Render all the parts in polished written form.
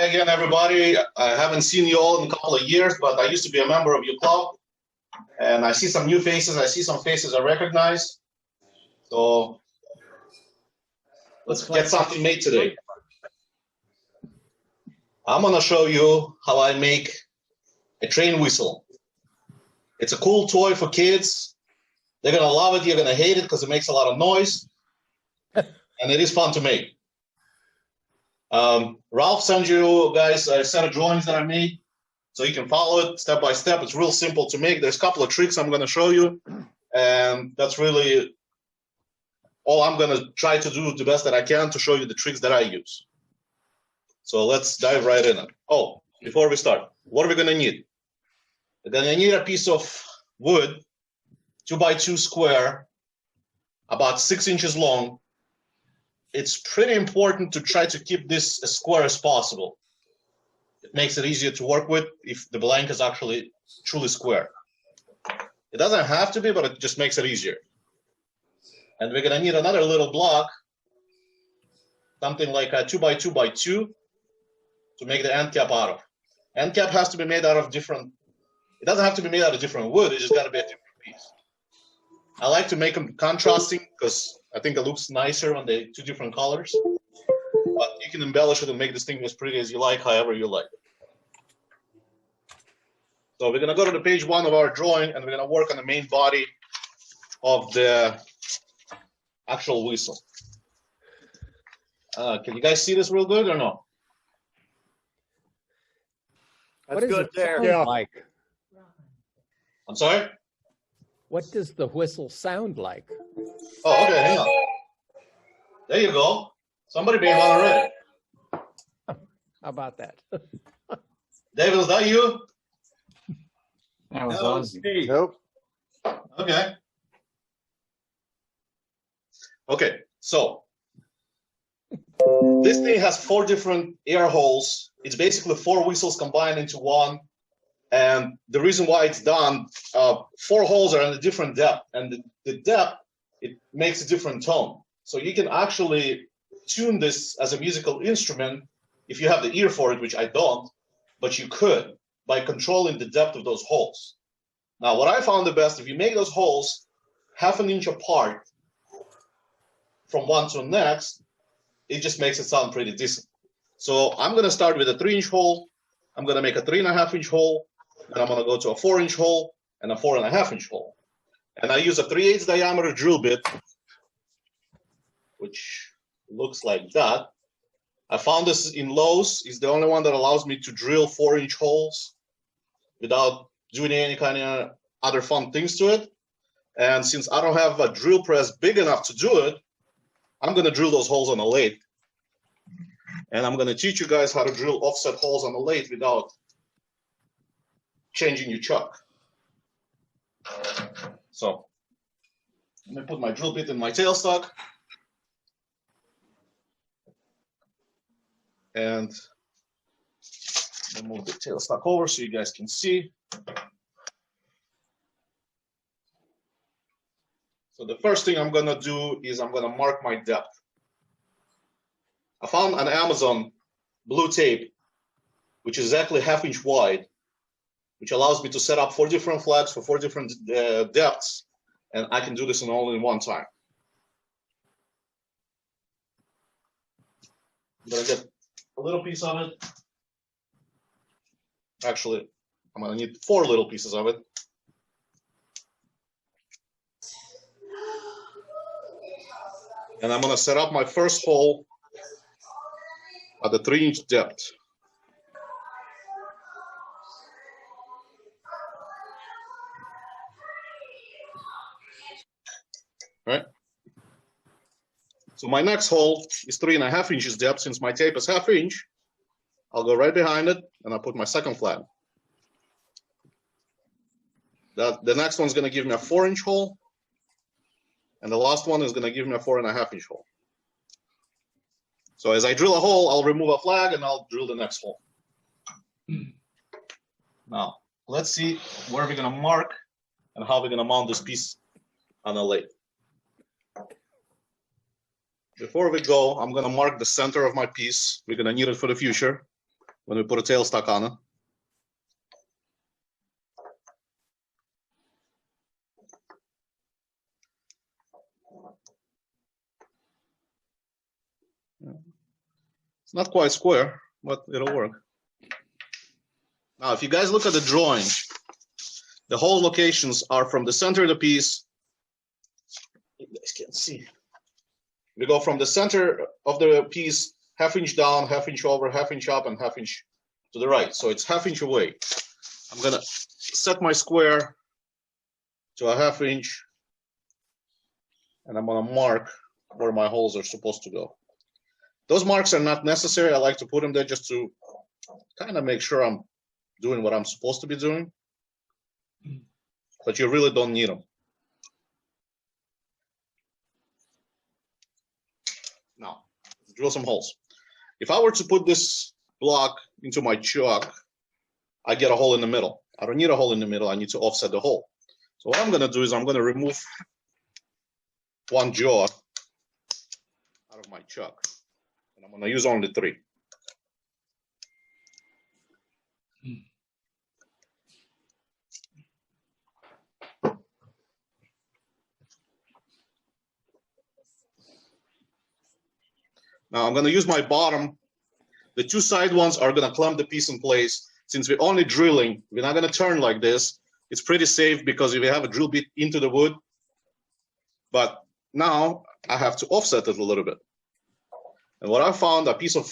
Hi again, everybody. I haven't seen you all in a couple of years, but I used to be a member of your club. And I see some new faces. I see some faces I recognize. So let's get something made today. I'm going to show you how I make a train whistle. It's a cool toy for kids. They're going to love it. You're going to hate it because it makes a lot of noise. And it is fun to make. Ralph sent you guys a set of drawings that I made, so you can follow it step by step. It's real simple to make. There's a couple of tricks I'm going to show you, and that's really all I'm going to try to do the best that I can to show you the tricks that I use. So let's dive right in. Oh, before we start, what are we going to need? We're going to need a piece of wood, 2x2 square, about 6 inches long. It's pretty important to try to keep this as square as possible. It makes it easier to work with if the blank is actually truly square. It doesn't have to be, but it just makes it easier. And we're going to need another little block, something like a 2x2x2 to make the end cap out of. End cap has to be made out of different, it doesn't have to be made out of different wood, it just got to be a different piece. I like to make them contrasting because I think it looks nicer when they're two different colors. But you can embellish it and make this thing as pretty as you like, however you like. So we're going to go to the page 1 of our drawing, and we're going to work on the main body of the actual whistle. Can you guys see this real good or no? That's good there. Yeah. Like, I'm sorry? what does the whistle sound like? Oh, okay, hang on. There you go. Somebody made one already. How about that? David, was that you? That was No, awesome. Nope. Okay. Okay, so this thing has 4 different air holes. It's basically 4 whistles combined into one. And the reason why it's done, 4 holes are in a different depth. And the depth, it makes a different tone. So you can actually tune this as a musical instrument if you have the ear for it, which I don't, but you could by controlling the depth of those holes. Now, what I found the best, if you make those holes 1/2 inch apart from one to the next, it just makes it sound pretty decent. So I'm going to start with a 3-inch hole. I'm going to make a 3.5-inch hole. And I'm going to go to a 4-inch hole and a 4.5-inch hole. And I use a 3/8 diameter drill bit, which looks like that. I found this in Lowe's. It's the only one that allows me to drill 4-inch holes without doing any kind of other fun things to it. And since I don't have a drill press big enough to do it, I'm going to drill those holes on a lathe. And I'm going to teach you guys how to drill offset holes on a lathe without changing your chuck. So let me put my drill bit in my tailstock. And I'll move the tailstock over so you guys can see. So the first thing I'm going to do is I'm going to mark my depth. I found on Amazon blue tape, which is exactly 1/2 inch wide, which allows me to set up 4 different flags for 4 different depths, and I can do this in only one time. I'm going to get a little piece of it. Actually, I'm going to need 4 little pieces of it. And I'm going to set up my first hole at the 3-inch depth. Right? So my next hole is 3.5 inches depth. Since my tape is 1/2 inch, I'll go right behind it and I'll put my second flag. The next one's going to give me a 4-inch hole, and the last one is going to give me a 4.5-inch hole. So as I drill a hole, I'll remove a flag and I'll drill the next hole. Now, let's see where we're going to mark and how we're going to mount this piece on a lathe. Before we go, I'm going to mark the center of my piece. We're going to need it for the future. when we put a tailstock on it. It's not quite square, but it'll work. Now, if you guys look at the drawing, the hole locations are from the center of the piece. You guys can't see. We go from the center of the piece, ½ inch down, ½ inch over, ½ inch up, and ½ inch to the right. So it's ½ inch away. I'm gonna set my square to a ½ inch, and I'm gonna mark where my holes are supposed to go. Those marks are not necessary. I like to put them there just to kind of make sure I'm doing what I'm supposed to be doing, but you really don't need them. Now, drill some holes. If I were to put this block into my chuck, I get a hole in the middle. I don't need a hole in the middle. I need to offset the hole. So what I'm going to do is I'm going to remove one jaw out of my chuck, and I'm going to use only 3. Now I'm going to use my bottom. The 2 side ones are going to clamp the piece in place. Since we're only drilling, we're not going to turn like this. It's pretty safe because if you have a drill bit into the wood, but now I have to offset it a little bit. And what I found, a piece of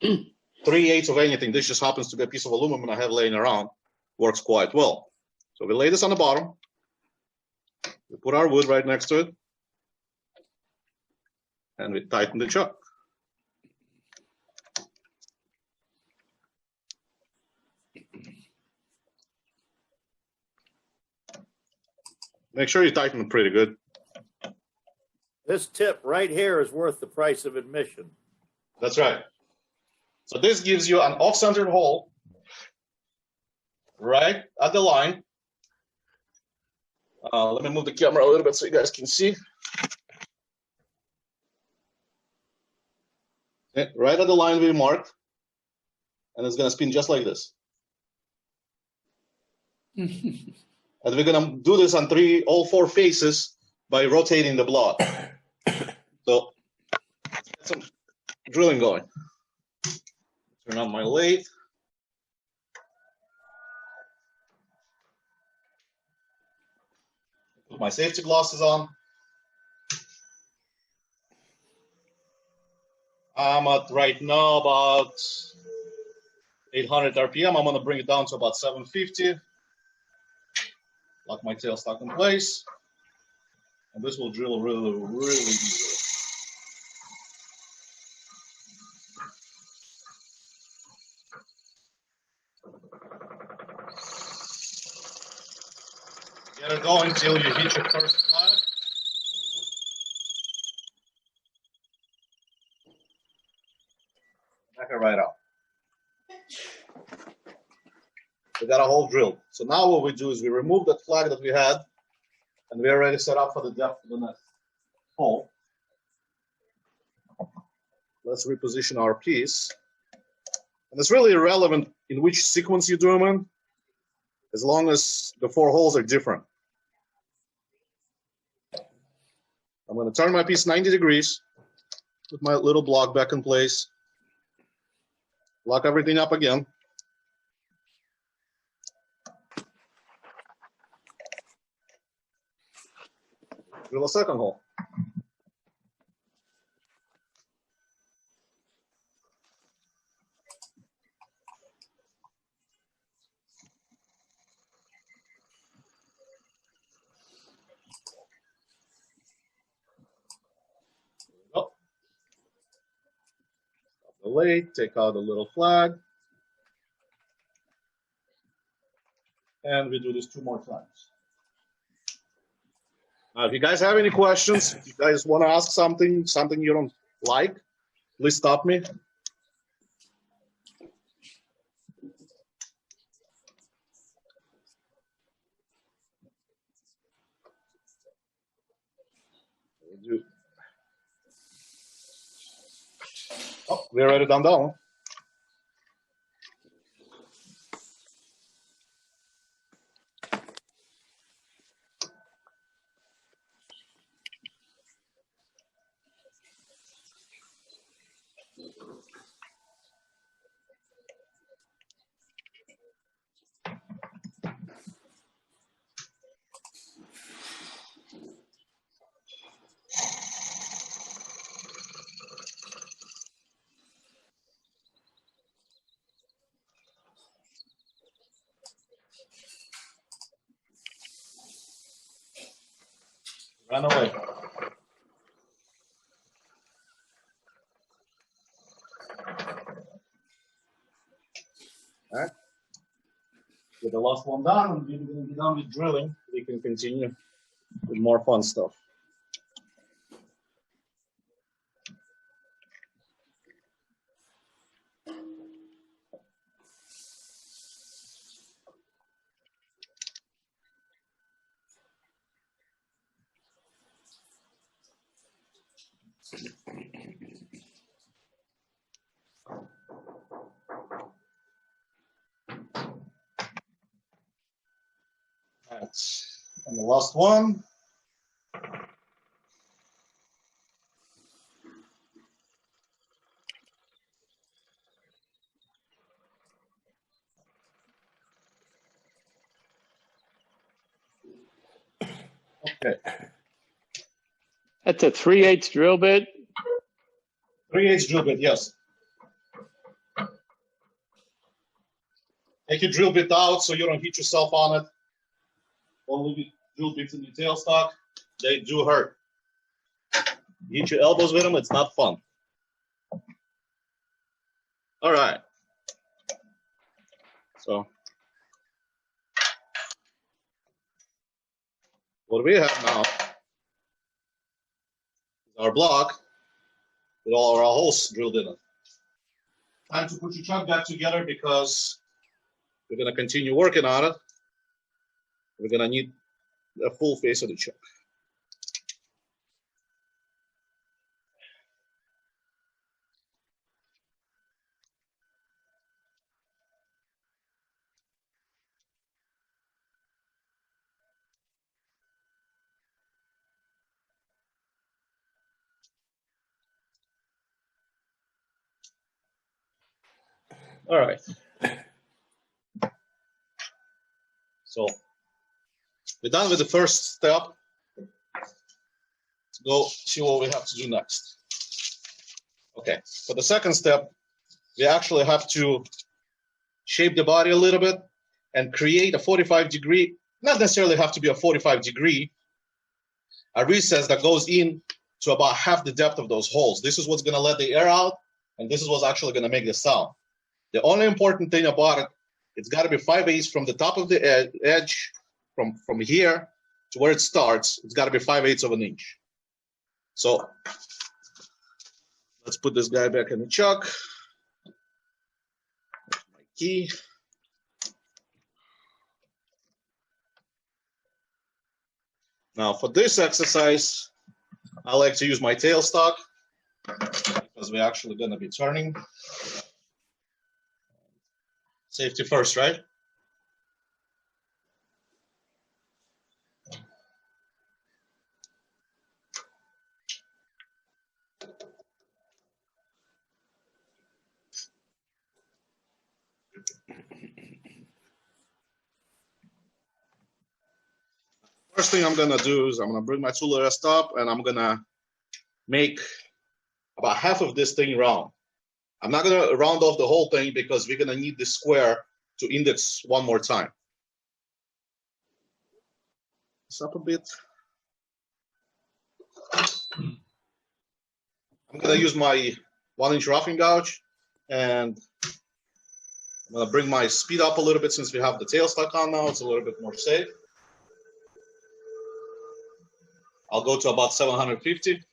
3/8 of anything, this just happens to be a piece of aluminum I have laying around, works quite well. So we lay this on the bottom. We put our wood right next to it, and we tighten the chuck. Make sure you tighten it pretty good. This tip right here is worth the price of admission. That's right. So this gives you an off-centered hole right at the line. Let me move the camera a little bit so you guys can see. Okay, right at the line we marked, and it's going to spin just like this. And we're going to do this on all 4 faces by rotating the block. So let's get some drilling going. Turn on my lathe. Put my safety glasses on. I'm at right now about 800 RPM. I'm going to bring it down to about 750. Lock my tailstock in place. And this will drill really, really easily. Get it going until you hit your first flag. Back it right out. We got a hole drilled. So now what we do is we remove that flag that we had, and we're already set up for the depth of the next hole. Let's reposition our piece. And it's really irrelevant in which sequence you do them in, as long as the 4 holes are different. I'm going to turn my piece 90 degrees, put my little block back in place, lock everything up again. Drill a second hole. Stop the lathe, take out the little flag, and we do this 2 more times. Now, if you guys have any questions, if you guys want to ask something you don't like, please stop me. Oh, we're already done that one. Run away. All right. Get the last one done, and we're going to be done with drilling. We can continue with more fun stuff. That's and the last one. Okay. That's a 3/8 drill bit. 3/8 drill bit, yes. Take your drill bit out so you don't hit yourself on it. Only drill bits in the tailstock, they do hurt. You hit your elbows with them, it's not fun. All right. So, what we have now is our block with all our holes drilled in it. Time to put your chuck back together because we're going to continue working on it. We're going to need a full face of the chuck. All right. So we're done with the first step. Let's go see what we have to do next. Okay, for the second step, we actually have to shape the body a little bit and create a 45-degree, not necessarily have to be a 45-degree, a recess that goes in to about half the depth of those holes. This is what's going to let the air out, and this is what's actually going to make the sound. The only important thing about it, it's got to be 5/8 from the top of the edge, from here to where it starts. It's got to be 5/8 of an inch. So let's put this guy back in the chuck. There's my key. Now for this exercise, I like to use my tailstock because we're actually going to be turning. Safety first, right? First thing I'm gonna do is I'm gonna bring my tool rest up and I'm gonna make about half of this thing round. I'm not gonna round off the whole thing because we're gonna need the square to index one more time. This up a bit. I'm gonna use my 1-inch roughing gouge and I'm gonna bring my speed up a little bit since we have the tailstock on now. It's a little bit more safe. I'll go to about 750.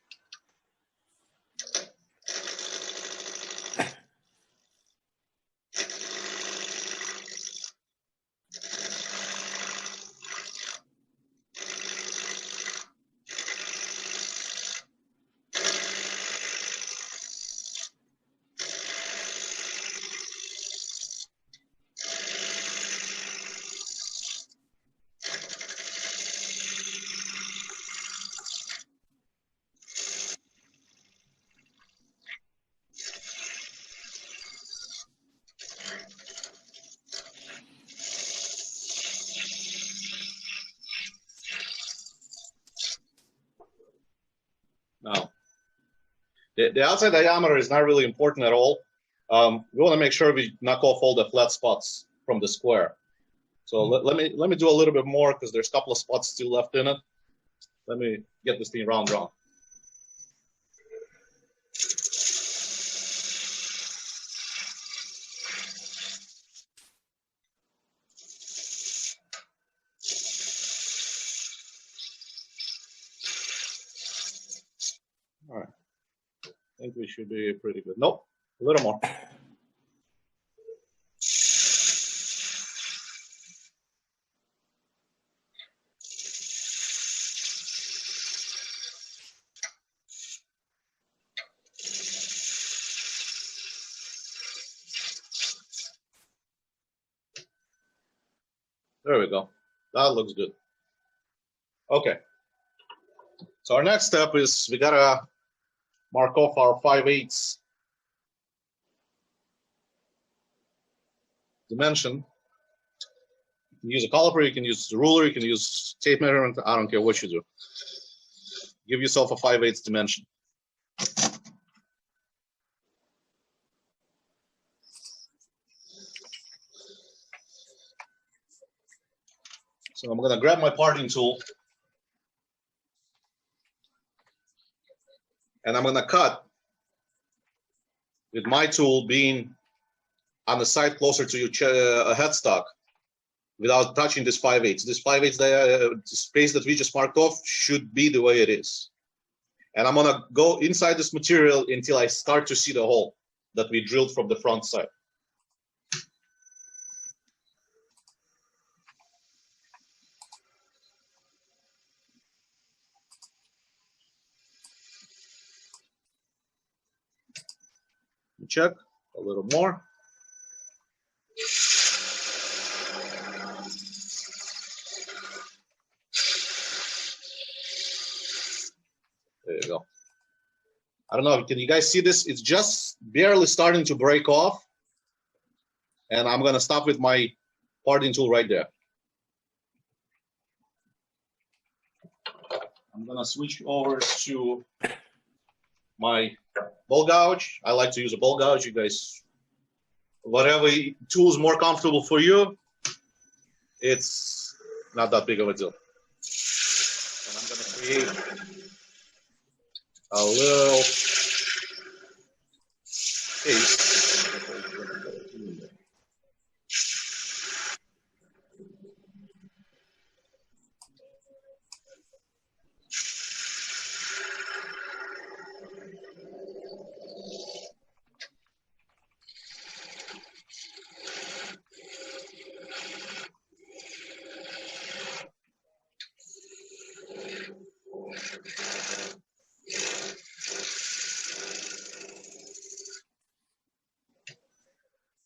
Now, the outside diameter is not really important at all. We want to make sure we knock off all the flat spots from the square. So let me do a little bit more because there's a couple of spots still left in it. Let me get this thing round. All right. I think we should be pretty good. Nope, a little more. There we go. That looks good. Okay. So our next step is we gotta mark off our 5/8 dimension. You can use a caliper, you can use a ruler, you can use tape measurement. I don't care what you do. Give yourself a 5/8 dimension. So I'm gonna grab my parting tool and I'm gonna cut with my tool being on the side closer to your headstock without touching this 5/8. This 5/8 space that we just marked off should be the way it is. And I'm gonna go inside this material until I start to see the hole that we drilled from the front side. Check a little more. There you go. I don't know, can you guys see this? It's just barely starting to break off. And I'm gonna stop with my parting tool right there. I'm gonna switch over to my ball gouge. I like to use a ball gouge. You guys, whatever tool is more comfortable for you, it's not that big of a deal. And I'm gonna create a little space.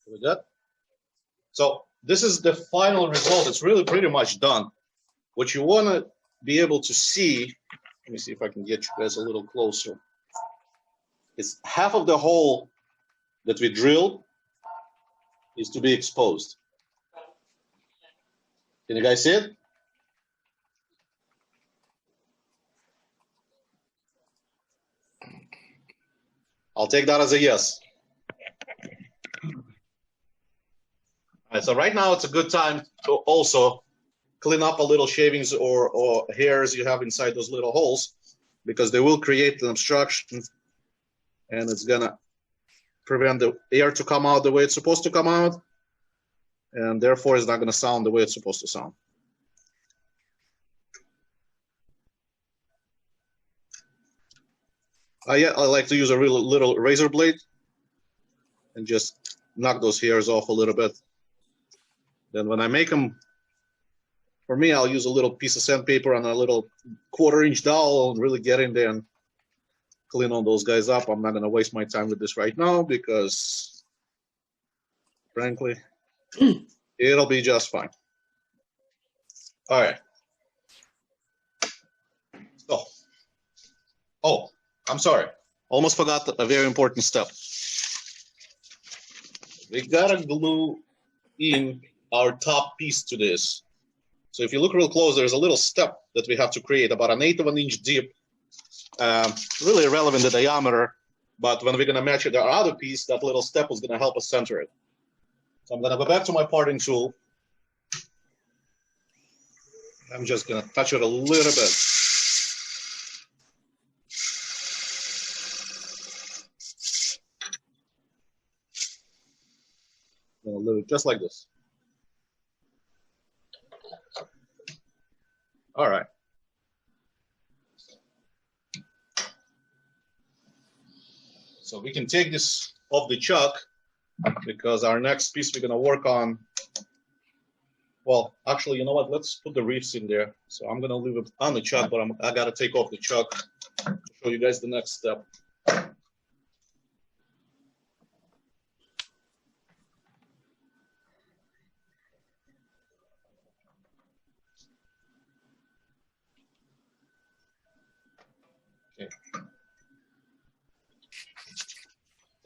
With that. So this is the final result. It's really pretty much done. What you want to be able to see, let me see if I can get you guys a little closer, is half of the hole that we drilled is to be exposed. Can you guys see it? I'll take that as a yes. All right, so right now it's a good time to also clean up a little shavings or hairs you have inside those little holes, because they will create an obstruction and it's gonna prevent the air to come out the way it's supposed to come out, and therefore it's not gonna sound the way it's supposed to sound. I like to use a real little razor blade and just knock those hairs off a little bit. Then when I make them, for me, I'll use a little piece of sandpaper and a little 1/4-inch dowel and really get in there and clean all those guys up. I'm not going to waste my time with this right now because, frankly, it'll be just fine. All right. So, oh, I'm sorry. Almost forgot a very important step. We got to glue in our top piece to this. So if you look real close, there's a little step that we have to create, about 1/8 of an inch deep. Really irrelevant the diameter, but when we're going to match it to our other piece, that little step is going to help us center it. So I'm going to go back to my parting tool. I'm just going to touch it a little bit. just like this. All right. So we can take this off the chuck because our next piece we're gonna work on, well, actually, you know what? Let's put the reefs in there. So I'm gonna leave it on the chuck, but I gotta take off the chuck to show you guys the next step. Okay.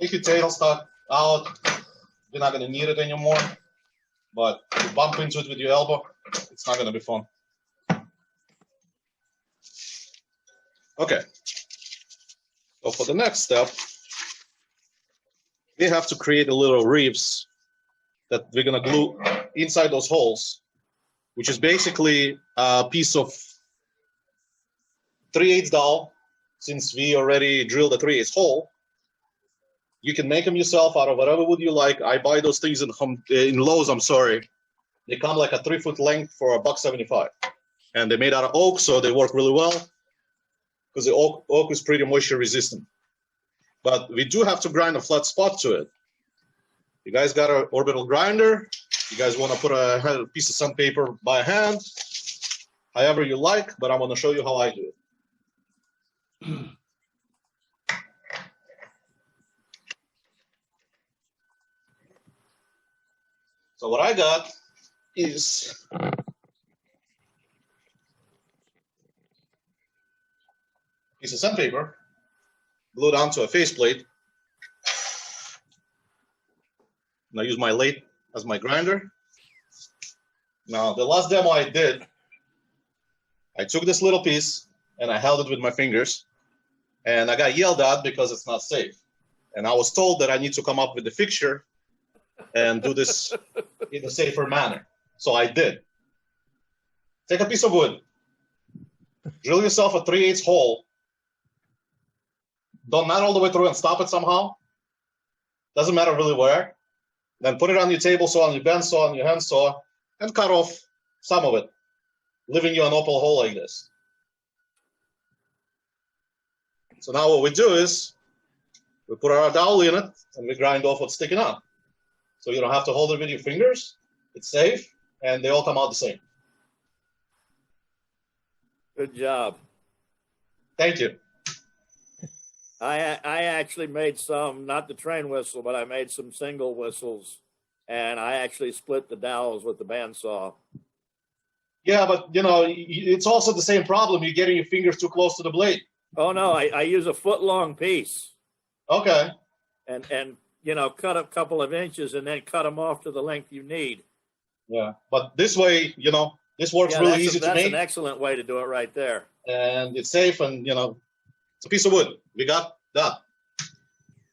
Take your tailstock out. You're not gonna need it anymore, but if you bump into it with your elbow, it's not gonna be fun. Okay. So for the next step, we have to create a little ribs that we're gonna glue inside those holes, which is basically a piece of 3/8 dowel. Since we already drilled a 3/8 hole, you can make them yourself out of whatever wood you like. I buy those things in Lowe's. I'm sorry, they come like a 3-foot length for $1.75, and they're made out of oak, so they work really well because the oak is pretty moisture resistant. But we do have to grind a flat spot to it. You guys got an orbital grinder. You guys want to put a piece of sandpaper by hand, however you like, but I'm going to show you how I do it. So what I got is a piece of sandpaper glued onto a faceplate. And I use my lathe as my grinder. Now, the last demo I did, I took this little piece and I held it with my fingers, and I got yelled at because it's not safe. And I was told that I need to come up with the fixture and do this in a safer manner. So I did. Take a piece of wood, drill yourself a 3/8 hole. Don't not all the way through and stop it somehow. Doesn't matter really where. Then put it on your table saw, on your bend saw, on your hand saw, and cut off some of it, leaving you an open hole like this. So now what we do is we put our dowel in it and we grind off what's sticking out. So you don't have to hold it with your fingers. It's safe, and they all come out the same. Good job. Thank you. I actually made some, not the train whistle, but I made some single whistles, and I actually split the dowels with the bandsaw. Yeah, but you know, it's also the same problem. You're getting your fingers too close to the blade. Oh no, I use a foot-long piece. Okay. And you know, cut a couple of inches and then cut them off to the length you need. Yeah, but this way, you know, this works really easy to make. That's an excellent way to do it right there. And it's safe, and you know, it's a piece of wood. We got that.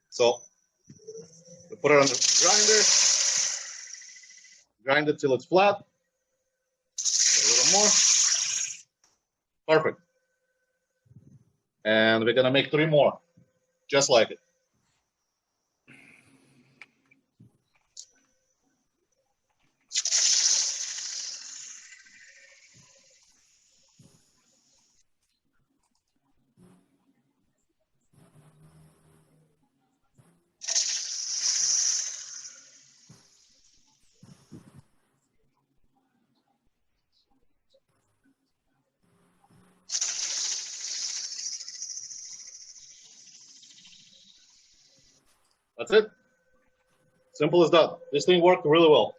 So we put it on the grinder, grind it till it's flat. A little more. Perfect. And we're gonna make 3 more, just like it. That's it. Simple as that. This thing worked really well.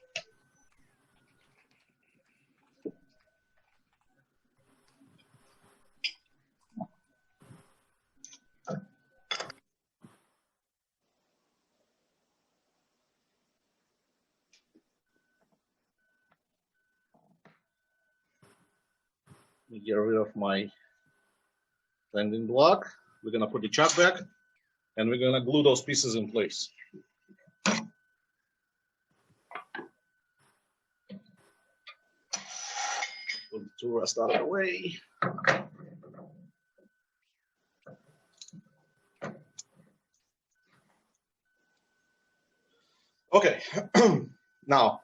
Let me get rid of my landing block. We're gonna put the chuck back, and we're gonna glue those pieces in place. Put the tool rest out of the way. Okay, Now,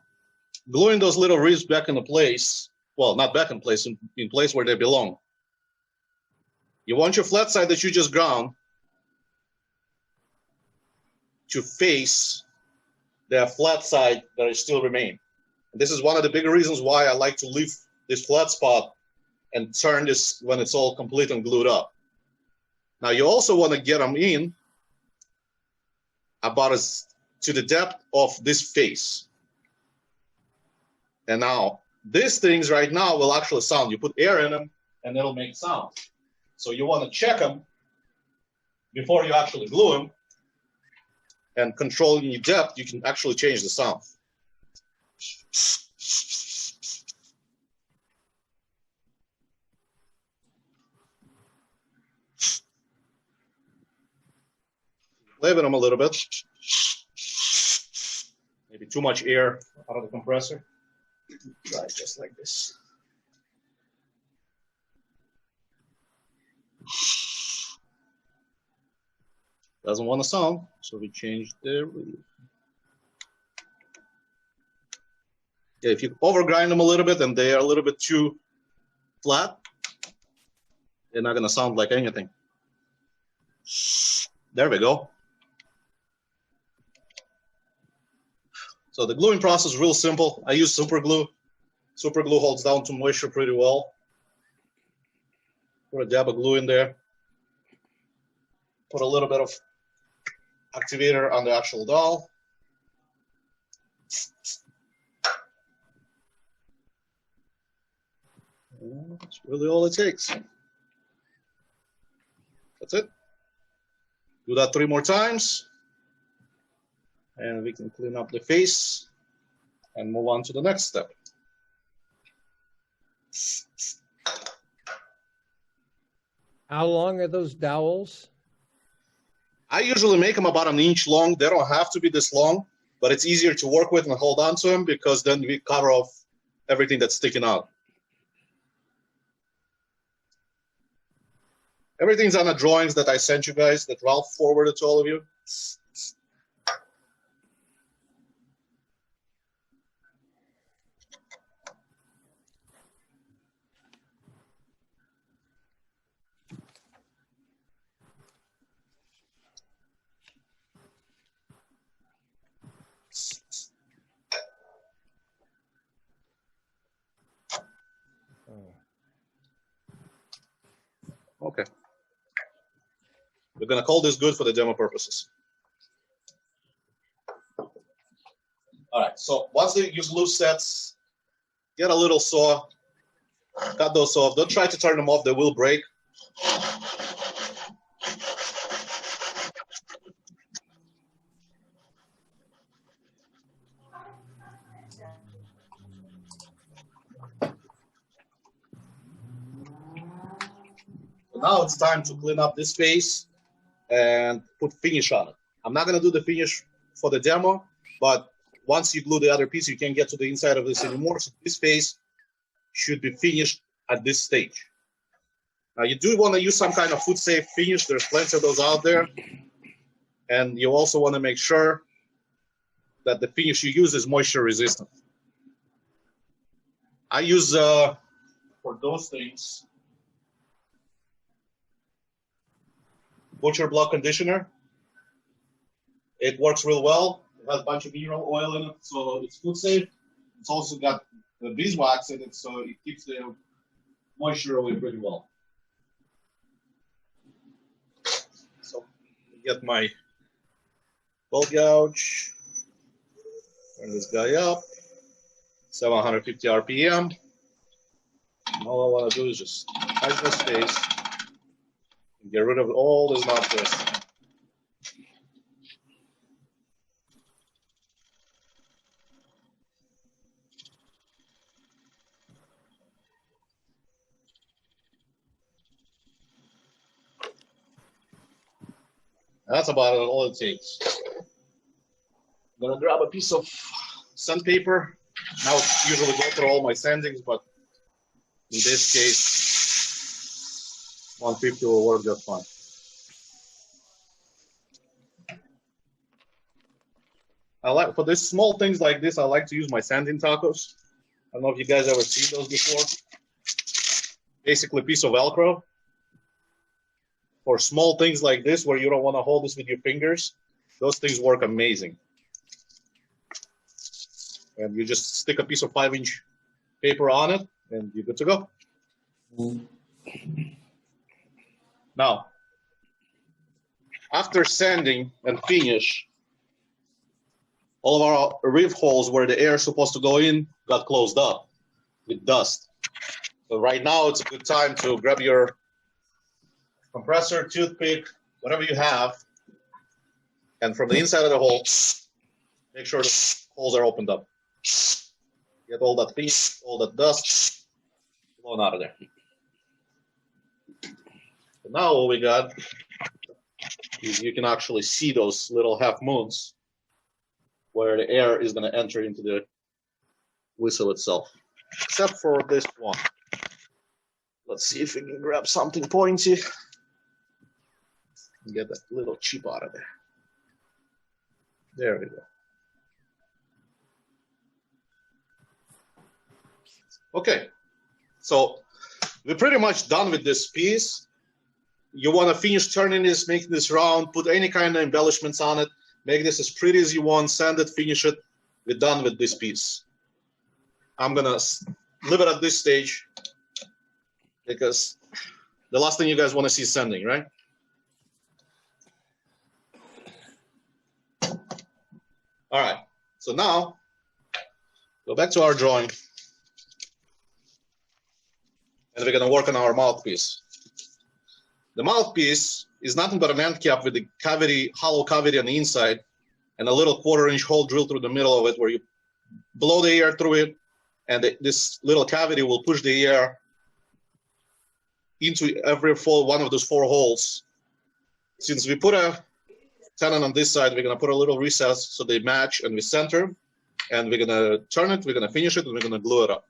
gluing those little ribs back into place, well, not back in place, in place where they belong. You want your flat side that you just ground to face the flat side that is still remain. And this is one of the bigger reasons why I like to leave this flat spot and turn this when it's all complete and glued up. Now you also want to get them in about as to the depth of this face. And now these things right now will actually sound. You put air in them and it'll make sound. So you want to check them before you actually glue them. And controlling your depth, you can actually change the sound. Leaving them a little bit. Maybe too much air out of the compressor. Try it just like this. Doesn't want to sound, so we change the relief. Yeah, if you overgrind them a little bit and they are a little bit too flat, they're not going to sound like anything. There we go. So the gluing process is real simple. I use super glue. Super glue holds down to moisture pretty well. Put a dab of glue in there. Put a little bit of activator on the actual dowel. And that's really all it takes. That's it. Do that 3 more times. And we can clean up the face and move on to the next step. How long are those dowels? I usually make them about 1 inch long. They don't have to be this long, but it's easier to work with and hold on to them because then we cover off everything that's sticking out. Everything's on the drawings that I sent you guys, that Ralph forwarded to all of you. Okay. We're going to call this good for the demo purposes. All right, so once you use loose sets, get a little saw, cut those off. Don't try to turn them off, they will break. So now it's time to clean up this face and put finish on it. I'm not going to do the finish for the demo, but once you glue the other piece, you can't get to the inside of this anymore. So this face should be finished at this stage. Now you do want to use some kind of food safe finish. There's plenty of those out there. And you also want to make sure that the finish you use is moisture resistant. I use, for those things, Butcher Block Conditioner. It works real well. It has a bunch of mineral oil in it, so it's food safe. It's also got the beeswax in it, so it keeps the moisture away pretty well. So get my bolt gouge, turn this guy up, 750 RPM. And all I want to do is just tighten this face and get rid of all this nonsense. That's about all it takes. I'm gonna grab a piece of sandpaper. Now usually go through all my sandings, but in this case, 150 will work just fine. I like for this small things like this, I like to use my sanding tacos. I don't know if you guys ever seen those before. Basically, a piece of Velcro. For small things like this, where you don't want to hold this with your fingers, those things work amazing. And you just stick a piece of 5-inch paper on it, and you're good to go. Now, after sanding and finish, all of our rib holes where the air is supposed to go in got closed up with dust. So right now it's a good time to grab your compressor, toothpick, whatever you have, and from the inside of the hole, make sure the holes are opened up. Get all that paint, all that dust blown out of there. So now what we got is you can actually see those little half moons where the air is going to enter into the whistle itself, except for this one. Let's see if we can grab something pointy and get that little chip out of there. There we go. Okay, so we're pretty much done with this piece. You want to finish turning this, making this round, put any kind of embellishments on it, make this as pretty as you want, sand it, finish it. We're done with this piece. I'm gonna leave it at this stage because the last thing you guys want to see is sanding, right? All right, so now go back to our drawing and we're gonna work on our mouthpiece. The mouthpiece is nothing but a man cap with a cavity, hollow cavity on the inside and a little 1/4-inch hole drilled through the middle of it where you blow the air through it, and this little cavity will push the air into every one of those 4 holes. Since we put a tenon on this side, we're going to put a little recess so they match and we center, and we're going to turn it, we're going to finish it, and we're going to glue it up.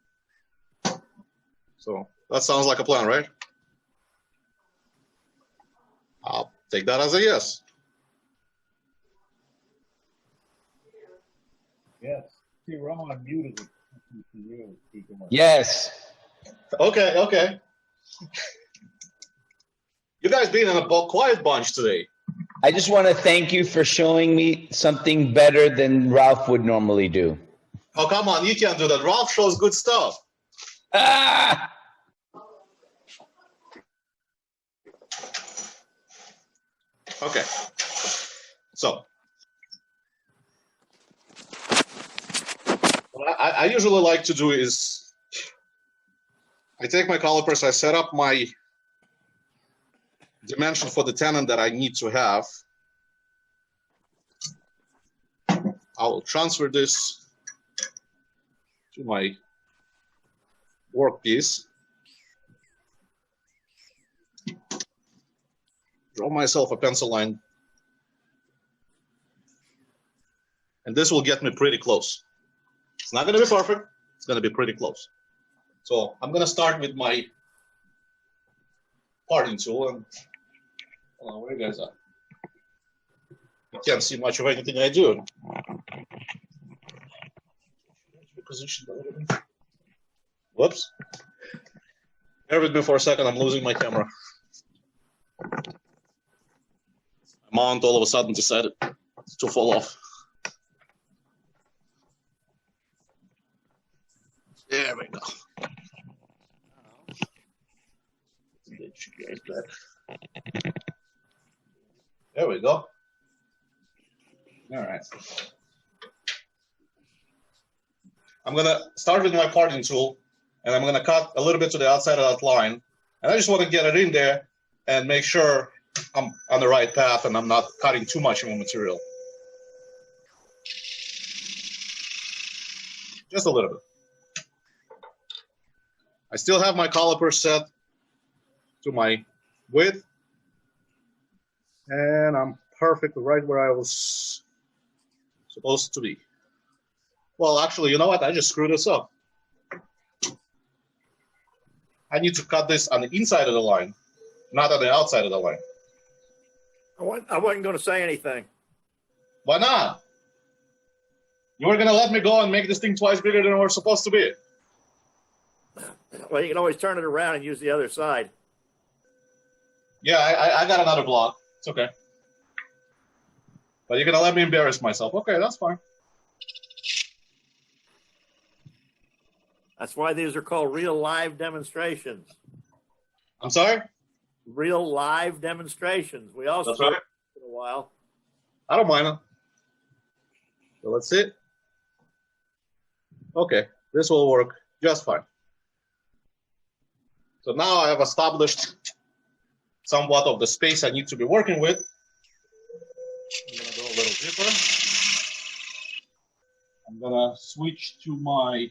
So that sounds like a plan, right? I'll take that as a yes. Yes. See, we're all unmuted. Yes. Okay. You guys being in a quiet bunch today. I just want to thank you for showing me something better than Ralph would normally do. Oh, come on, you can't do that. Ralph shows good stuff. Ah! Okay. So, what I usually like to do is I take my calipers, I set up my dimension for the tenon that I need to have. I will transfer this to my workpiece. Draw myself a pencil line. And this will get me pretty close. It's not going to be perfect. It's going to be pretty close. So I'm going to start with my parting tool. And hold on, where you guys are? You can't see much of anything I do. Whoops. Bear with me for a second. I'm losing my camera. My mount all of a sudden decided to fall off. There we go. There we go. All right. I'm going to start with my parting tool, and I'm going to cut a little bit to the outside of that line. And I just want to get it in there and make sure I'm on the right path and I'm not cutting too much of the material. Just a little bit. I still have my caliper set to my width, and I'm perfect right where I was supposed to be. Well, actually, you know what? I just screwed this up. I need to cut this on the inside of the line, not on the outside of the line. I wasn't going to say anything. Why not? You were gonna let me go and make this thing twice bigger than we're supposed to be. Well, you can always turn it around and use the other side. Yeah, I got another block. It's okay. But you're gonna let me embarrass myself. Okay, that's fine. That's why these are called real live demonstrations. I'm sorry? Real live demonstrations. We also That's right. for a while. I don't mind it. So let's see. Okay, this will work just fine. So now I have established somewhat of the space I need to be working with. I'm gonna go a little deeper. I'm gonna switch to my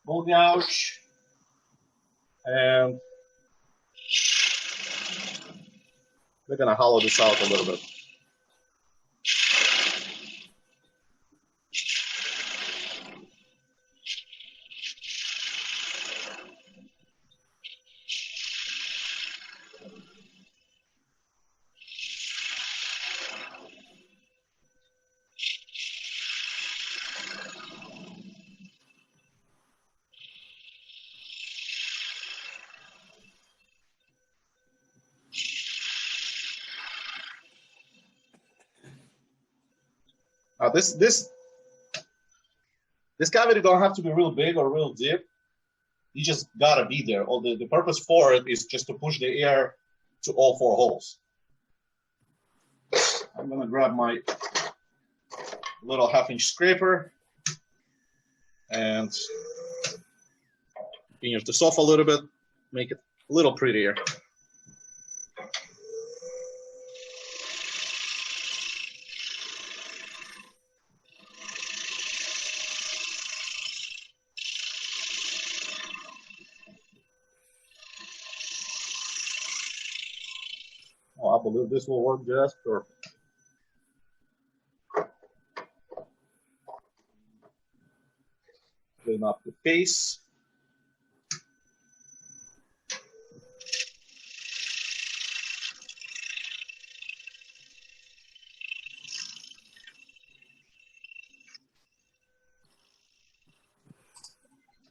ball gouge and we're gonna hollow this out a little bit. Now this cavity don't have to be real big or real deep. You just gotta be there. All the purpose for it is just to push the air to all 4 holes. I'm gonna grab my little 1/2-inch scraper and finish this off a little bit, make it a little prettier. Oh, I believe this will work just perfect. Clean up the face.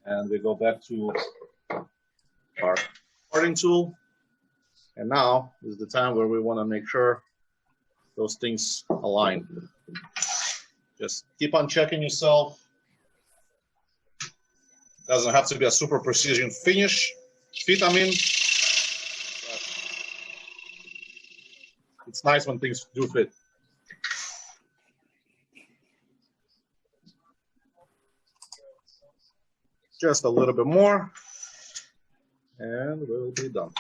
And we go back to our parting tool. And now is the time where we want to make sure those things align. Just keep on checking yourself. Doesn't have to be a super precision fit, I mean. But it's nice when things do fit. Just a little bit more, and we'll be done.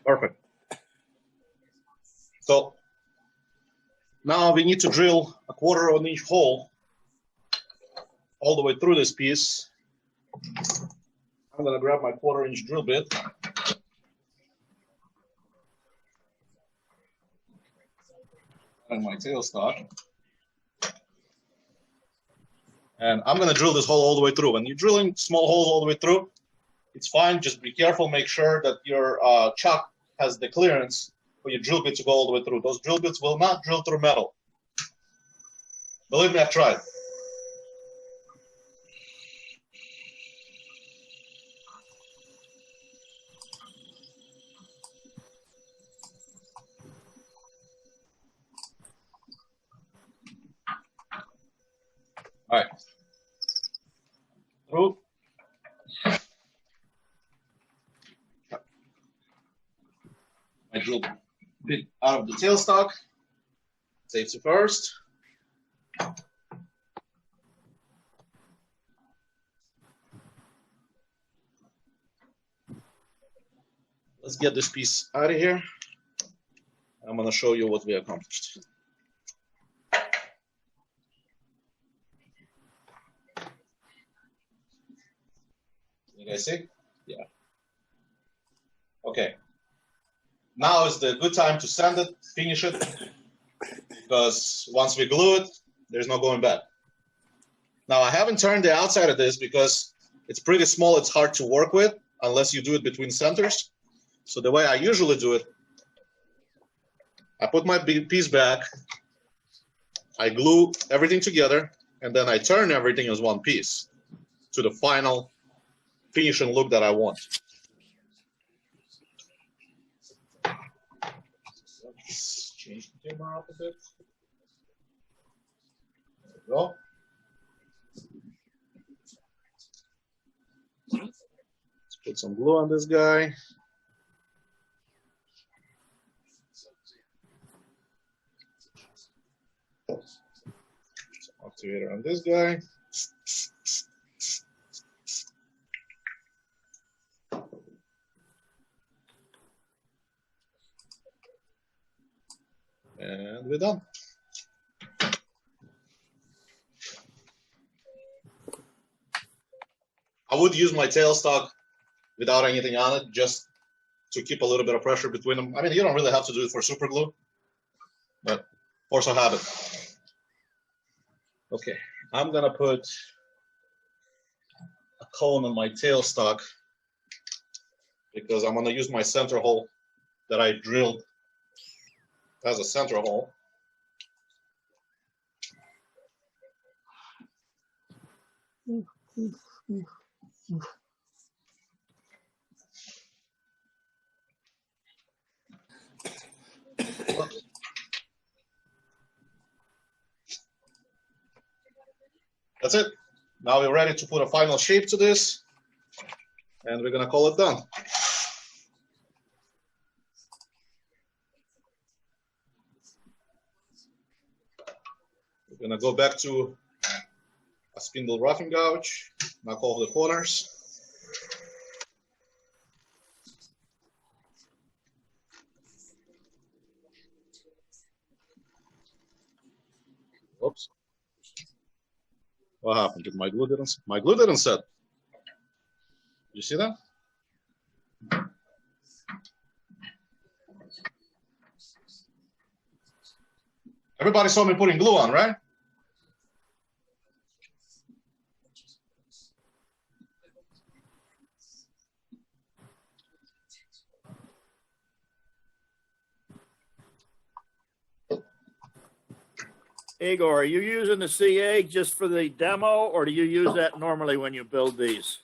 Perfect. So now we need to drill a 1/4-inch hole all the way through this piece. I'm gonna grab my 1/4-inch drill bit. And my tailstock. And I'm gonna drill this hole all the way through. When you're drilling small holes all the way through, it's fine, just be careful, make sure that your chuck has the clearance for your drill bit to go all the way through. Those drill bits will not drill through metal. Believe me, I've tried. All right. Through. I drill bit out of the tailstock. Safety first. Let's get this piece out of here. I'm going to show you what we accomplished. You guys see? Yeah. Okay. now is the good time to sand it, finish it, because once we glue it, there's no going back. Now, I haven't turned the outside of this because it's pretty small. It's hard to work with unless you do it between centers. So the way I usually do it, I put my piece back, I glue everything together, and then I turn everything as one piece to the final finishing look that I want. Let's change the camera up a bit. There we go. Let's put some glue on this guy. Some activator on this guy. And we're done. I would use my tailstock without anything on it, just to keep a little bit of pressure between them. I mean, you don't really have to do it for super glue, but force of habit. Okay, I'm gonna put a cone on my tailstock because I'm gonna use my center hole that I drilled as a center hole. That's it. Now we're ready to put a final shape to this, and we're gonna call it done. We're gonna go back to a spindle roughing gouge, knock off the corners. Oops. What happened? Did my glue didn't set? You see that? Everybody saw me putting glue on, right? Igor, are you using the CA just for the demo, or do you use that normally when you build these?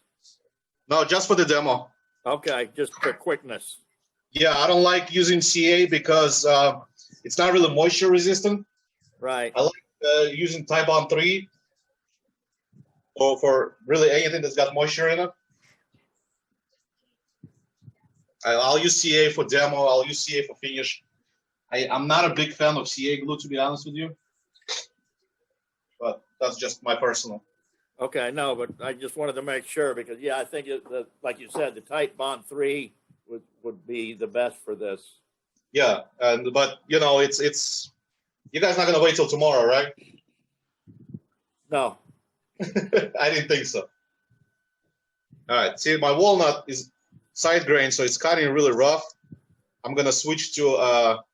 No, just for the demo. Okay, just for quickness. Yeah, I don't like using CA because it's not really moisture resistant. Right. I like using Tybon 3 or for really anything that's got moisture in it. I'll use CA for demo. I'll use CA for finish. I'm not a big fan of CA glue, to be honest with you. But that's just my personal. Okay, no, but I just wanted to make sure because, yeah, I think, like you said, the Tybon 3 would be the best for this. Yeah, but, you know, it's you guys not going to wait till tomorrow, right? No. I didn't think so. All right, see, my walnut is side grain, so it's cutting really rough. I'm going to switch to a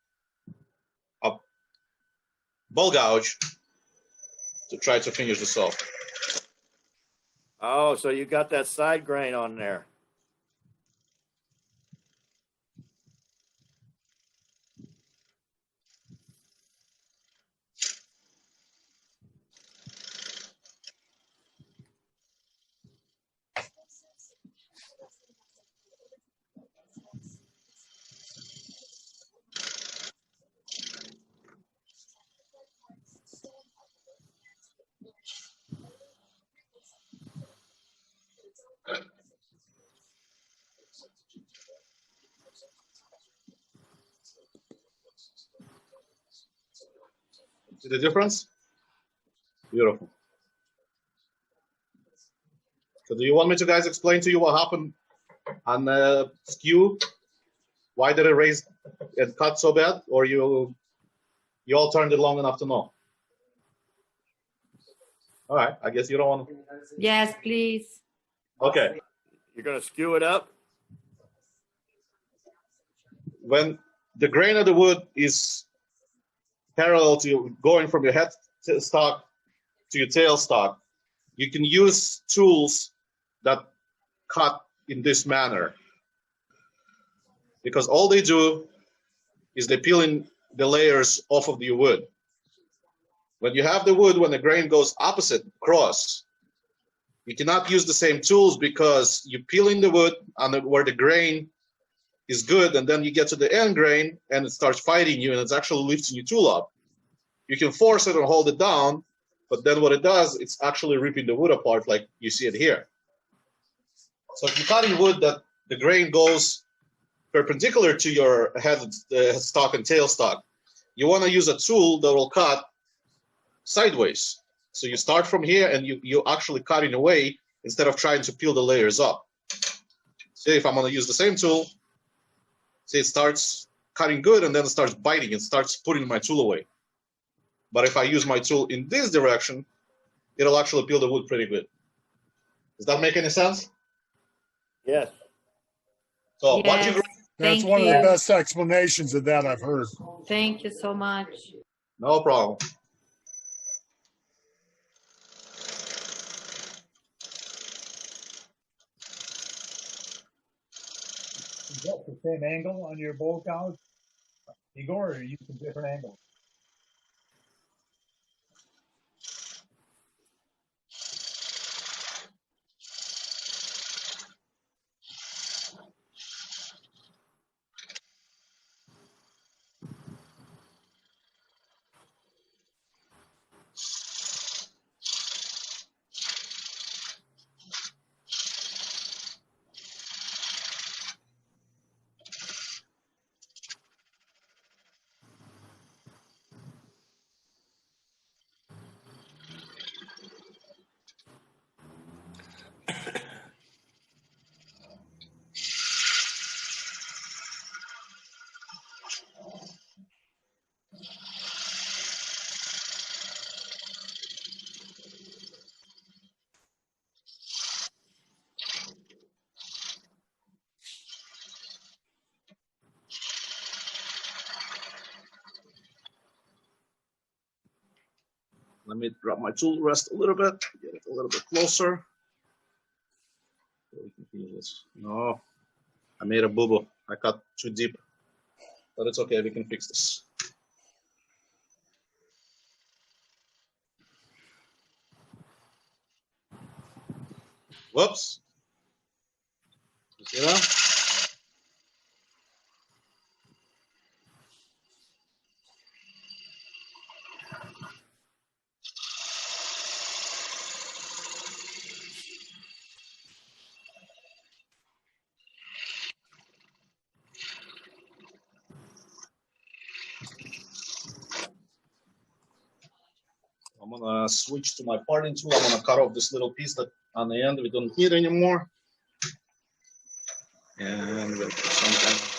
ball gouge to try to finish this off. Oh, so you got that side grain on there. See the difference? Beautiful. So do you want me to, guys, explain to you what happened on the skew? Why did it raise and cut so bad? Or you all turned it long enough to know? All right, I guess you don't want to. Yes, please. Okay. You're going to skew it up? When the grain of the wood is parallel to going from your head stock to your tail stock, you can use tools that cut in this manner. Because all they do is they peel in the layers off of your wood. When you have the wood, when the grain goes opposite, cross, you cannot use the same tools because you peel in the wood on where the grain is good, and then you get to the end grain and it starts fighting you and it's actually lifting your tool up. You can force it and hold it down, but then what it does, it's actually ripping the wood apart like you see it here. So if you're cutting wood that the grain goes perpendicular to your head stock and tail stock, you want to use a tool that will cut sideways. So you start from here and you're actually cutting away instead of trying to peel the layers up. See, if I'm going to use the same tool, see, it starts cutting good and then it starts biting and starts putting my tool away. But if I use my tool in this direction, it'll actually peel the wood pretty good. Does that make any sense? Yes. So once Yes, you That's thank one of the you. best explanations of that I've heard. Thank you so much. no problem. Is that the same angle on your bowl gouge, Igor, or are you using different angles? Let me drop my tool rest a little bit, get it a little bit closer. So we can feel this. No, I made a boo-boo. I cut too deep, but it's okay. We can fix this. Whoops. You see that? I'm gonna switch to my parting tool. I'm gonna cut off this little piece that on the end we don't need anymore. And we'll put some kind of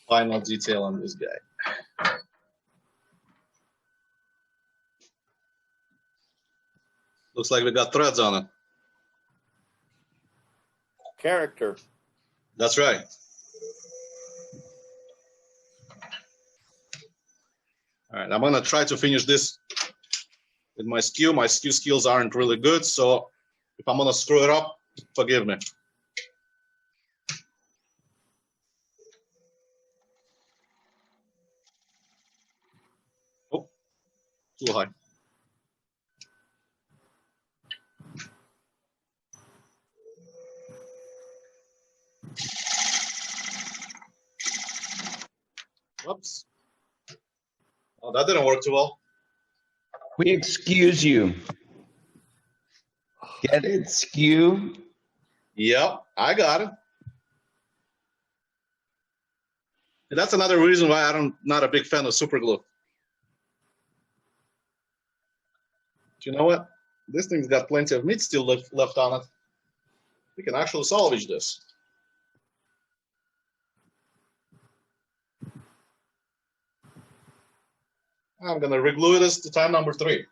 final detail on this guy. Looks like we got threads on it. Character. That's right. All right, I'm gonna try to finish this with my skew. My skew skills aren't really good, so if I'm gonna screw it up, forgive me. Oh, too high. Whoops. Oh, that didn't work too well. We excuse you. Get it? Skew. Yep, I got it. And that's another reason why I'm not a big fan of super glue. You know what? This thing's got plenty of meat still left on it. We can actually salvage this. I'm gonna reglue this to time number 3.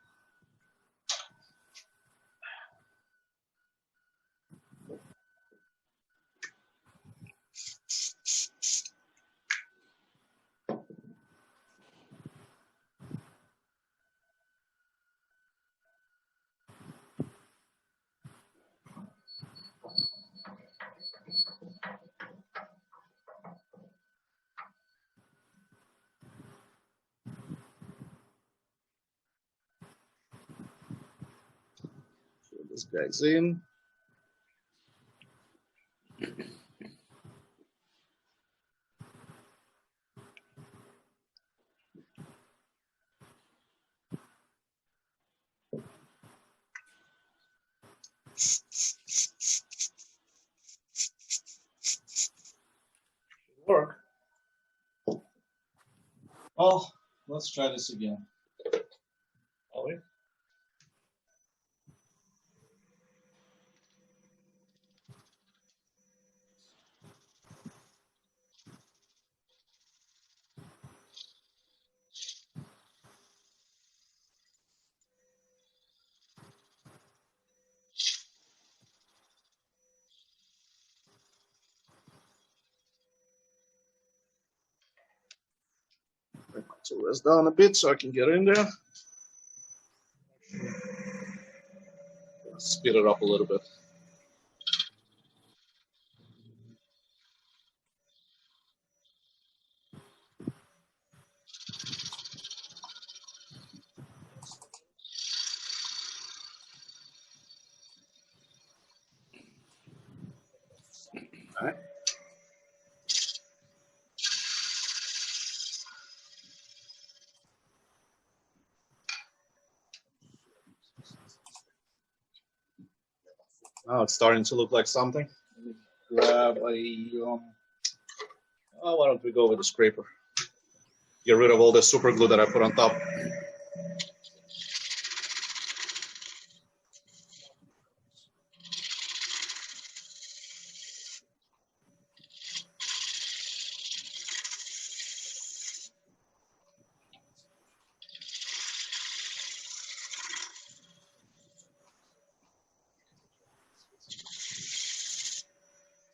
So this guy's in. Work. Well, let's try this again. Oh, wait. So let's down a bit so I can get in there. Speed it up a little bit. All right. Now it's starting to look like something. Let me grab a. Oh, why don't we go with a scraper? Get rid of all the super glue that I put on top.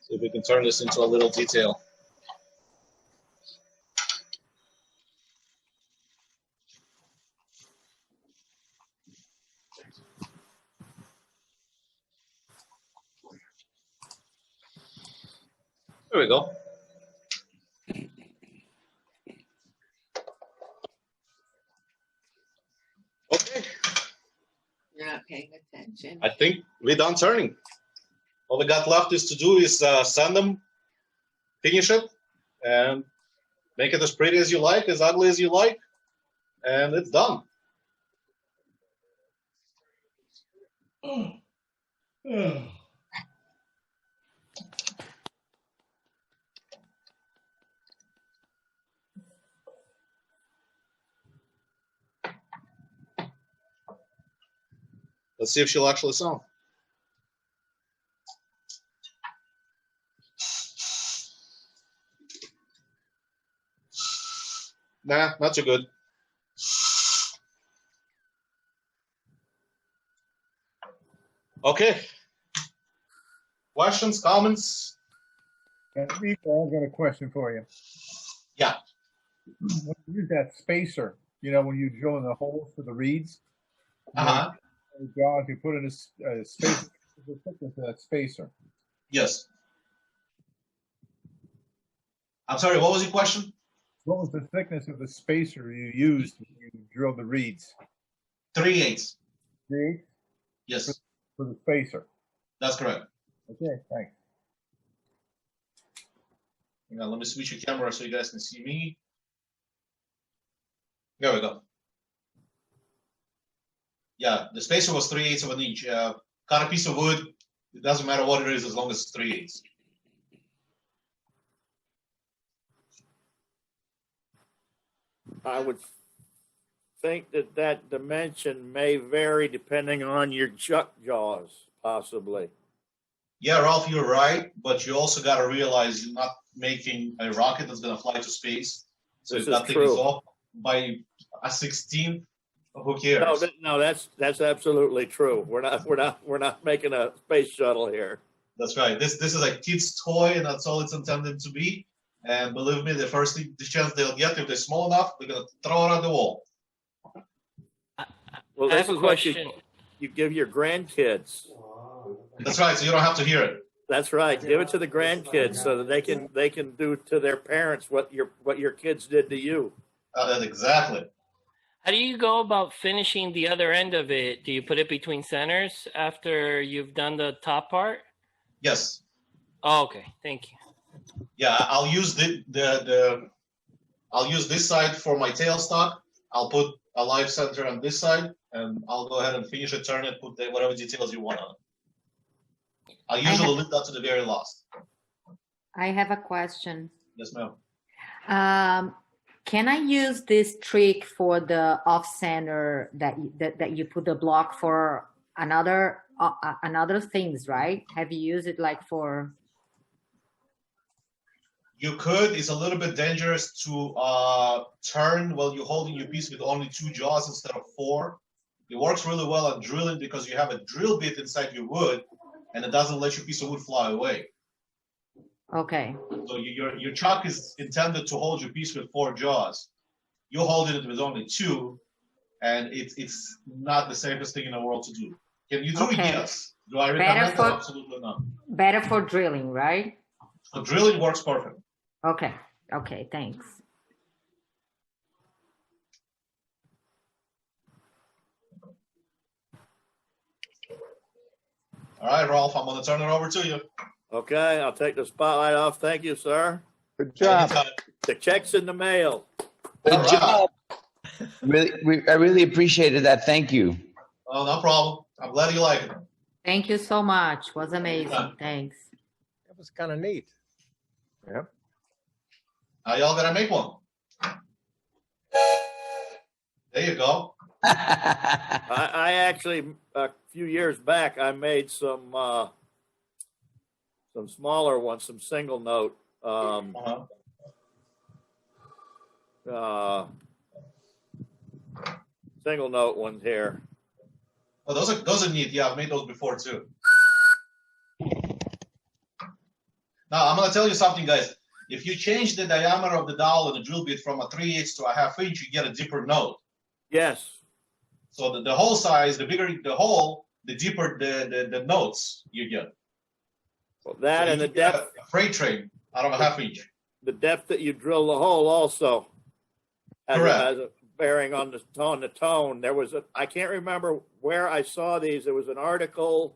See if we can turn this into a little detail. There we go. Okay, You're not paying attention. I think we're done turning. All we got left is to do is sand them, finish it, and make it as pretty as you like, as ugly as you like, and it's done. Let's see if she'll actually sound. Nah, not too good. Okay. Questions, comments? Rico, I've got a question for you. Yeah. When you use that spacer, you know, when you drill in the holes for the reeds, Uh-huh. John, if you put in a spacer, the thickness of that spacer. Yes. I'm sorry, what was your question? What was the thickness of the spacer you used when you drilled the reeds? 3/8. 3/8 Yes, for the spacer. that's correct. Okay, thanks. Hang on, let me switch your camera so you guys can see me. There we go. Yeah, the spacer was 3/8 of an inch. Cut a piece of wood. It doesn't matter what it is as long as it's 3/8. I would think that that dimension may vary depending on your chuck jaws, possibly. Yeah, Ralph, you're right, but you also got to realize you're not making a rocket that's going to fly to space. So This if is that thing is true. off, by a 16th, who cares? No, that's absolutely true. We're not making a space shuttle here. That's right. This is a kid's toy, and that's all it's intended to be. And believe me, the chance they'll get, if they're small enough, they're gonna throw it on the wall. Well, I this have a is what question. you give your grandkids. That's right. So you don't have to hear it. That's right. Give it to the grandkids so that they can do to their parents what your kids did to you. Exactly. How do you go about finishing the other end of it? Do you put it between centers after you've done the top part? Yes. Oh, okay. Thank you. Yeah, I'll use I'll use this side for my tailstock. I'll put a live center on this side, and I'll go ahead and finish it, turn it, put whatever details you want on it. I'll usually leave that to the very last. I have a question. Yes, ma'am. Can I use this trick for the off center that you put the block for another things, right? Have you used it like for? You could. It's a little bit dangerous to turn while you're holding your piece with only 2 jaws instead of 4. It works really well on drilling because you have a drill bit inside your wood, and it doesn't let your piece of wood fly away. Okay. So your chuck is intended to hold your piece with 4 jaws. You're holding it with only 2, and it's not the safest thing in the world to do. Can you do it? Okay. Yes. Do I recommend that? Absolutely not. Better for drilling, right? So drilling works perfect. Okay. Okay. Thanks. All right, Rolf, I'm going to turn it over to you. Okay, I'll take the spotlight off. Thank you, sir. Good job. Anytime. The check's in the mail. Good All right. job. I really appreciated that. Thank you. Oh, no problem. I'm glad you like it. Thank you so much. Was amazing. Yeah. Thanks. That was kind of neat. Now y'all got to make one. There you go. I actually a few years back I made some smaller ones, some single note. Single note ones here. Oh, those are neat. Yeah, I've made those before too. Now I'm gonna tell you something, guys. If you change the diameter of the dowel and the drill bit from a 3/8 to a 1/2 inch, you get a deeper note. Yes. So the hole size, the bigger the hole, the deeper the notes you get. Well, that So and you the get depth. a freight train out of a 1/2 inch. The depth that you drill the hole also has a bearing on the tone. There was I can't remember where I saw these. There was an article.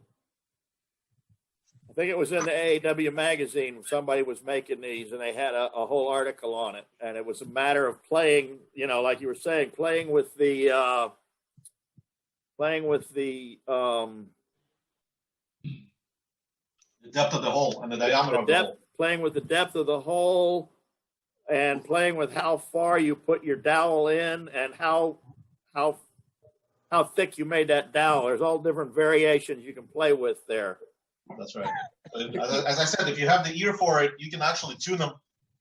I think it was in the AAW magazine. Somebody was making these, and they had a whole article on it. And it was a matter of playing, like you were saying, playing with the depth of the hole and the diameter of the hole. Playing with the depth of the hole, and playing with how far you put your dowel in, and how thick you made that dowel. There's all different variations you can play with there. That's right. As I said, if you have the ear for it, you can actually tune them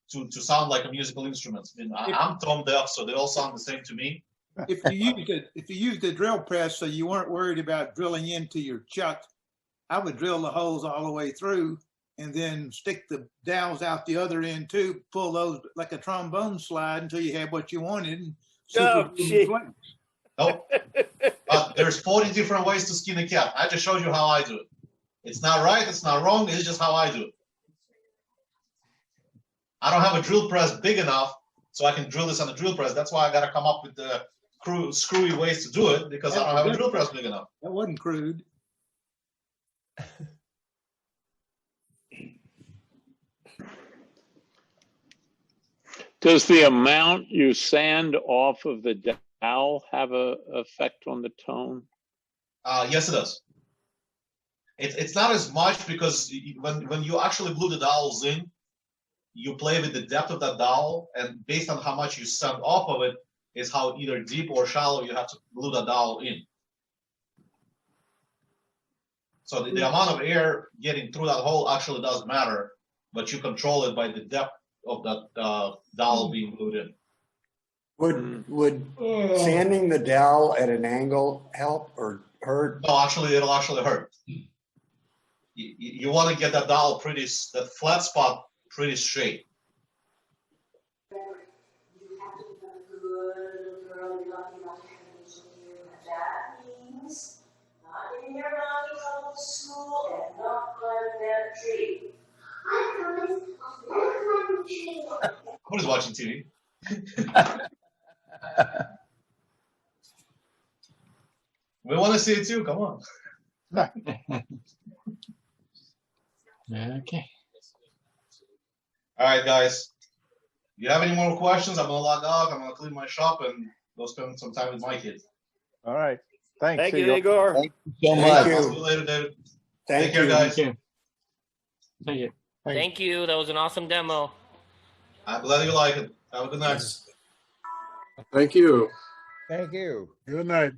to sound like a musical instrument. I mean, I'm tone deaf, so they all sound the same to me. If you used the drill press so you weren't worried about drilling into your chuck, I would drill the holes all the way through and then stick the dowels out the other end too, pull those like a trombone slide until you had what you wanted. And Nope. There's 40 different ways to skin a cat. I just showed you how I do it. It's not right, it's not wrong, it's just how I do it. I don't have a drill press big enough so I can drill this on a drill press. That's why I got to come up with the screwy ways to do it, because I don't have a drill press big enough. That wasn't crude. Does the amount you sand off of the dowel have a effect on the tone? Yes, it does. It's not as much because when you actually glue the dowels in, you play with the depth of that dowel, and based on how much you sand off of it is how either deep or shallow you have to glue the dowel in. So the amount of air getting through that hole actually does matter, but you control it by the depth of that dowel being glued in. Would sanding the dowel at an angle help or hurt? No, actually, it'll actually hurt. You want to get that dowel that flat spot pretty straight. Who's watching TV? We want to see it too. Come on. Okay. All right, guys. You have any more questions? I'm gonna log off. I'm gonna clean my shop and go spend some time with my kids. All right. Thanks. Thank you, Igor. Thank you so Thank much. you. I'll see you later, David. Thank Take care, you. guys. Thank you. Thank you. That was an awesome demo. I'm glad you like it. Have a good night. Thank you. Thank you. Good night.